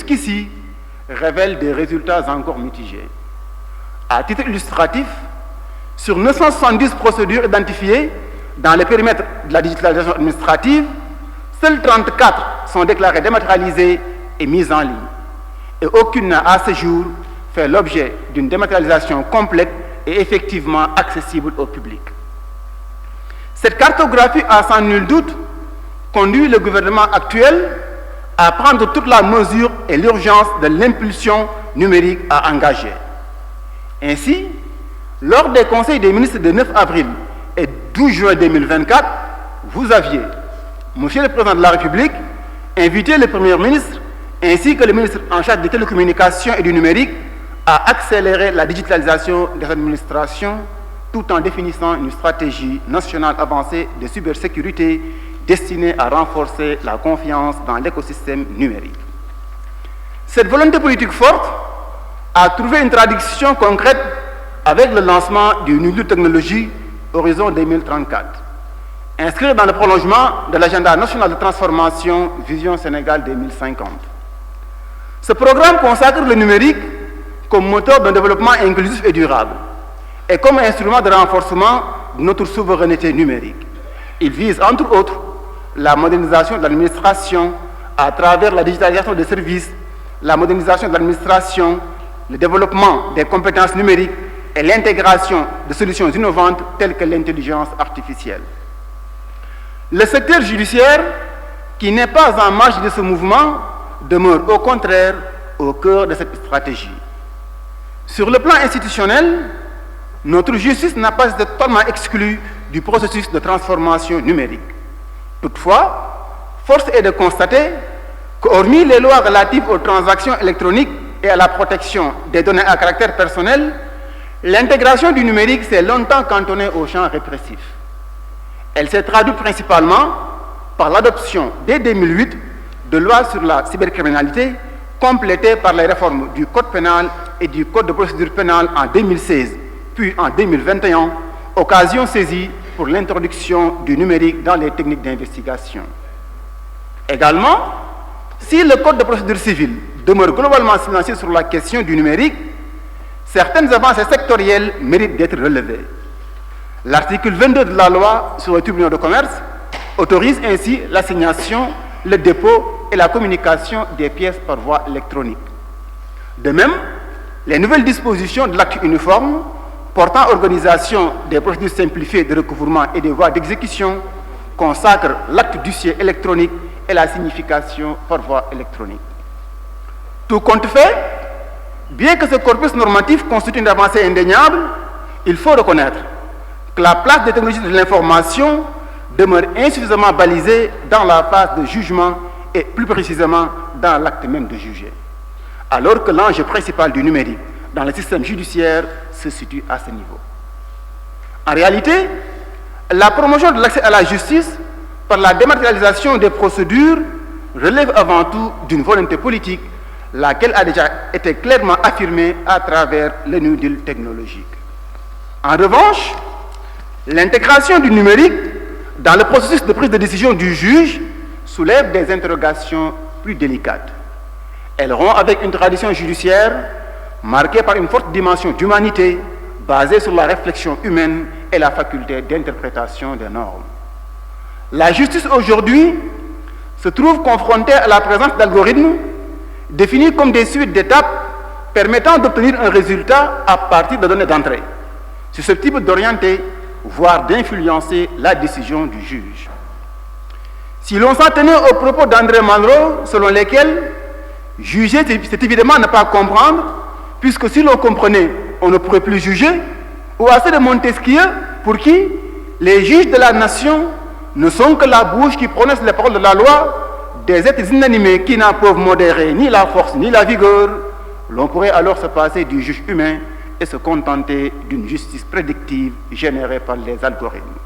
jusqu'ici révèlent des résultats encore mitigés. À titre illustratif, sur 970 procédures identifiées dans le périmètre de la digitalisation administrative, seules 34 sont déclarées dématérialisées et mises en ligne. Et aucune n'a à ce jour fait l'objet d'une dématérialisation complète et effectivement accessible au public. Cette cartographie a sans nul doute conduit le gouvernement actuel à prendre toute la mesure et l'urgence de l'impulsion numérique à engager. Ainsi, lors des conseils des ministres de 9 avril et 12 juin 2024, vous aviez, Monsieur le Président de la République, invité le Premier ministre ainsi que le ministre en charge des télécommunications et du numérique à accélérer la digitalisation des administrations tout en définissant une stratégie nationale avancée de cybersécurité destinée à renforcer la confiance dans l'écosystème numérique. Cette volonté politique forte a trouvé une traduction concrète avec le lancement du New Deal Technologie Horizon 2034, inscrit dans le prolongement de l'agenda national de transformation Vision Sénégal 2050. Ce programme consacre le numérique comme moteur d'un développement inclusif et durable et comme instrument de renforcement de notre souveraineté numérique. Il vise, entre autres, la modernisation de l'administration à travers la digitalisation des services, la modernisation de l'administration, le développement des compétences numériques et l'intégration de solutions innovantes telles que l'intelligence artificielle. Le secteur judiciaire, qui n'est pas en marge de ce mouvement, demeure au contraire au cœur de cette stratégie. Sur le plan institutionnel, notre justice n'a pas été totalement exclue du processus de transformation numérique. Toutefois, force est de constater qu'hormis les lois relatives aux transactions électroniques et à la protection des données à caractère personnel, l'intégration du numérique s'est longtemps cantonnée au champ répressif. Elle s'est traduite principalement par l'adoption, dès 2008, de lois sur la cybercriminalité, complétées par les réformes du Code pénal et du Code de procédure pénale en 2016, puis en 2021, occasion saisie pour l'introduction du numérique dans les techniques d'investigation. Également, si le Code de procédure civile demeure globalement silencieux sur la question du numérique, certaines avancées sectorielles méritent d'être relevées. L'article 22 de la loi sur les tribunaux de commerce autorise ainsi l'assignation, le dépôt et la communication des pièces par voie électronique. De même, les nouvelles dispositions de l'acte uniforme portant organisation des procédures simplifiées de recouvrement et des voies d'exécution consacrent l'acte d'huissier électronique et la signification par voie électronique. Tout compte fait, bien que ce corpus normatif constitue une avancée indéniable, il faut reconnaître que la place des technologies de l'information demeure insuffisamment balisée dans la phase de jugement et plus précisément dans l'acte même de juger, alors que l'enjeu principal du numérique dans le système judiciaire se situe à ce niveau. En réalité, la promotion de l'accès à la justice par la dématérialisation des procédures relève avant tout d'une volonté politique, laquelle a déjà été clairement affirmée à travers le New Deal technologique. En revanche, l'intégration du numérique dans le processus de prise de décision du juge soulève des interrogations plus délicates. Elles rompt avec une tradition judiciaire marquée par une forte dimension d'humanité basée sur la réflexion humaine et la faculté d'interprétation des normes. La justice aujourd'hui se trouve confrontée à la présence d'algorithmes définis comme des suites d'étapes permettant d'obtenir un résultat à partir de données d'entrée, susceptibles d'orienter, voire d'influencer la décision du juge. Si l'on s'en tenait aux propos d'André Malraux, selon lesquels juger, c'est évidemment ne pas comprendre, puisque si l'on comprenait, on ne pourrait plus juger, ou à ceux de Montesquieu, pour qui les juges de la nation ne sont que la bouche qui prononce les paroles de la loi, des êtres inanimés qui n'en peuvent modérer ni la force ni la vigueur, l'on pourrait alors se passer du juge humain et se contenter d'une justice prédictive générée par les algorithmes.